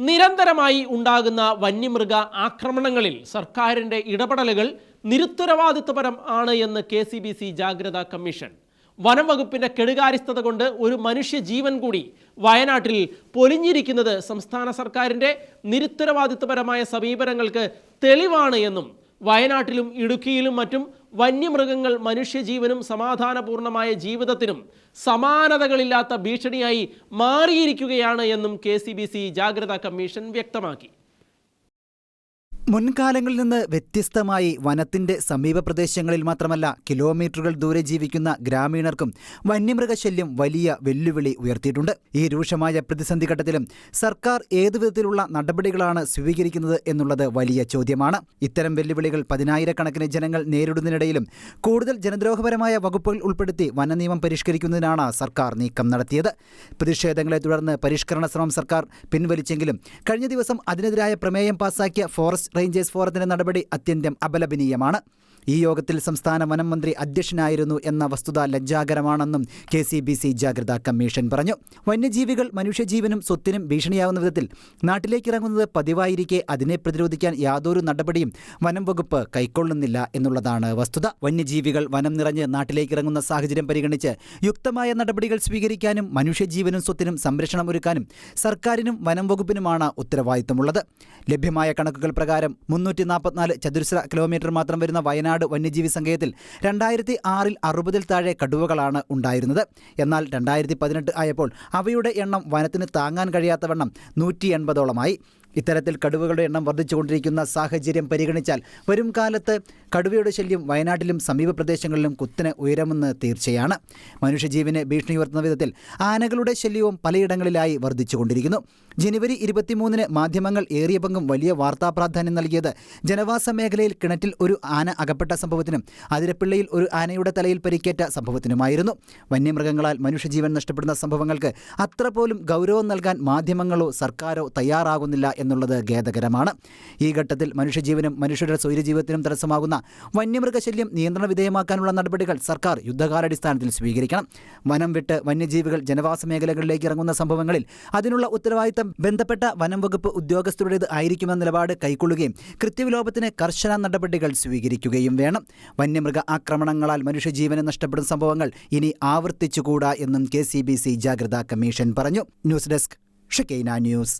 നിരന്തരമായി ഉണ്ടാകുന്ന വന്യമൃഗ ആക്രമണങ്ങളിൽ സർക്കാരിൻ്റെ ഇടപെടലുകൾ നിരുത്തരവാദിത്വപരം ആണ് എന്ന് KCBC ജാഗ്രതാ കമ്മീഷൻ. വനം വകുപ്പിന്റെ കെടുകാര്യസ്ഥത കൊണ്ട് ഒരു മനുഷ്യജീവൻ കൂടി വയനാട്ടിൽ പൊലിഞ്ഞിരിക്കുന്നത് സംസ്ഥാന സർക്കാരിൻ്റെ നിരുത്തരവാദിത്വപരമായ സമീപനങ്ങൾക്ക് തെളിവാണ് എന്നും വയനാട്ടിലും ഇടുക്കിയിലും മറ്റും വന്യമൃഗങ്ങൾ മനുഷ്യജീവനും സമാധാനപൂർണമായ ജീവിതത്തിനും സമാനതകളില്ലാത്ത ഭീഷണിയായി മാറിയിരിക്കുകയാണ് എന്നും KCBC ജാഗ്രതാ കമ്മീഷൻ വ്യക്തമാക്കി. മുൻകാലങ്ങളിൽ നിന്ന് വ്യത്യസ്തമായി വനത്തിന്റെ സമീപ പ്രദേശങ്ങളിൽ മാത്രമല്ല കിലോമീറ്ററുകൾ ദൂരെ ജീവിക്കുന്ന ഗ്രാമീണർക്കും വന്യമൃഗശല്യം വലിയ വെല്ലുവിളി ഉയർത്തിയിട്ടുണ്ട്. ഈ രൂക്ഷമായ പ്രതിസന്ധി ഘട്ടത്തിലും സർക്കാർ ഏതുവിധത്തിലുള്ള നടപടികളാണ് സ്വീകരിക്കുന്നത് എന്നുള്ളത് വലിയ ചോദ്യമാണ്. ഇത്തരം വെല്ലുവിളികൾ പതിനായിരക്കണക്കിന് ജനങ്ങൾ നേരിടുന്നതിനിടയിലും കൂടുതൽ ജനദ്രോഹപരമായ വകുപ്പുകൾ ഉൾപ്പെടുത്തി വനനിയമം പരിഷ്കരിക്കുന്നതിനാണ് സർക്കാർ നീക്കം നടത്തിയത്. പ്രതിഷേധങ്ങളെ തുടർന്ന് പരിഷ്കരണ ശ്രമം സർക്കാർ പിൻവലിച്ചെങ്കിലും കഴിഞ്ഞ ദിവസം അതിനെതിരായ പ്രമേയം പാസാക്കിയ ഫോറസ്റ്റ് റേഞ്ചേഴ്സ് ഫോറത്തിന്റെ നടപടി അത്യന്തം അപലപനീയമാണ്. ഈ യോഗത്തിൽ സംസ്ഥാന വനം മന്ത്രി അധ്യക്ഷനായിരുന്നു എന്ന വസ്തുത ലജ്ജാകരമാണെന്നും KCBC ജാഗ്രതാ കമ്മീഷൻ പറഞ്ഞു. വന്യജീവികൾ മനുഷ്യജീവനും സ്വത്തിനും ഭീഷണിയാവുന്ന വിധത്തിൽ നാട്ടിലേക്കിറങ്ങുന്നത് പതിവായിരിക്കെ അതിനെ പ്രതിരോധിക്കാൻ യാതൊരു നടപടിയും വനം വകുപ്പ് കൈക്കൊള്ളുന്നില്ല എന്നുള്ളതാണ് വസ്തുത. വന്യജീവികൾ വനം നിറഞ്ഞ് നാട്ടിലേക്കിറങ്ങുന്ന സാഹചര്യം പരിഗണിച്ച് യുക്തമായ നടപടികൾ സ്വീകരിക്കാനും മനുഷ്യജീവനും സ്വത്തിനും സംരക്ഷണം ഒരുക്കാനും സർക്കാരിനും വനം വകുപ്പിനുമാണ് ഉത്തരവാദിത്തമുള്ളത്. ലഭ്യമായ കണക്കുകൾ പ്രകാരം 344 ചതുരശ്ര കിലോമീറ്റർ മാത്രം വരുന്ന വയനാട് വന്യജീവി സങ്കേതത്തിൽ 2006 60-ൽ താഴെ കടുവകളാണ് ഉണ്ടായിരുന്നത്. എന്നാൽ 2018 ആയപ്പോൾ അവയുടെ എണ്ണം വനത്തിന് താങ്ങാൻ കഴിയാത്തവണ്ണം 180ഓളമായി. ഇത്തരത്തിൽ കടുവകളുടെ എണ്ണം വർദ്ധിച്ചുകൊണ്ടിരിക്കുന്ന സാഹചര്യം പരിഗണിച്ചാൽ വരും കാലത്ത് കടുവയുടെ ശല്യം വയനാട്ടിലും സമീപ പ്രദേശങ്ങളിലും കുത്തനെ ഉയരുമെന്ന് തീർച്ചയാണ്. മനുഷ്യജീവനെ ഭീഷണി ഉയർത്തുന്ന വിധത്തിൽ ആനകളുടെ ശല്യവും പലയിടങ്ങളിലായി വർദ്ധിച്ചുകൊണ്ടിരിക്കുന്നു. ജനുവരി 23-ന് മാധ്യമങ്ങൾ ഏറിയ പങ്കും വലിയ വാർത്താ പ്രാധാന്യം നൽകിയത് ജനവാസ മേഖലയിൽ കിണറ്റിൽ ഒരു ആന അകപ്പെട്ട സംഭവത്തിനും അതിരപ്പിള്ളയിൽ ഒരു ആനയുടെ തലയിൽ പരിക്കേറ്റ സംഭവത്തിനുമായിരുന്നു. വന്യമൃഗങ്ങളാൽ മനുഷ്യജീവൻ നഷ്ടപ്പെടുന്ന സംഭവങ്ങൾക്ക് അത്ര പോലും ഗൗരവം നൽകാൻ മാധ്യമങ്ങളോ സർക്കാരോ തയ്യാറാകുന്നില്ല എന്നുള്ളത് ഖേദകരമാണ്. ഈ ഘട്ടത്തിൽ മനുഷ്യജീവനും മനുഷ്യരുടെ സ്വൈരജീവിതത്തിനും തടസ്സമാകുന്ന വന്യമൃഗശല്യം നിയന്ത്രണ വിധേയമാക്കാനുള്ള നടപടികൾ സർക്കാർ യുദ്ധകാലാടിസ്ഥാനത്തിൽ സ്വീകരിക്കണം. വനം വിട്ട് വന്യജീവികൾ ജനവാസ മേഖലകളിലേക്ക് ഇറങ്ങുന്ന സംഭവങ്ങളിൽ അതിനുള്ള ഉത്തരവാദിത്തം ബന്ധപ്പെട്ട വനം വകുപ്പ് ഉദ്യോഗസ്ഥരുടേത് ആയിരിക്കുമെന്ന നിലപാട് കൈക്കൊള്ളുകയും കൃത്യവിലോപത്തിന് കർശന നടപടികൾ സ്വീകരിക്കുകയും വേണം. വന്യമൃഗ ആക്രമണങ്ങളാൽ മനുഷ്യജീവന് നഷ്ടപ്പെടുന്ന സംഭവങ്ങൾ ഇനി ആവർത്തിച്ചുകൂടാ എന്നും KCBC ജാഗ്രതാ കമ്മീഷൻ പറഞ്ഞു. News desk Shekinah news.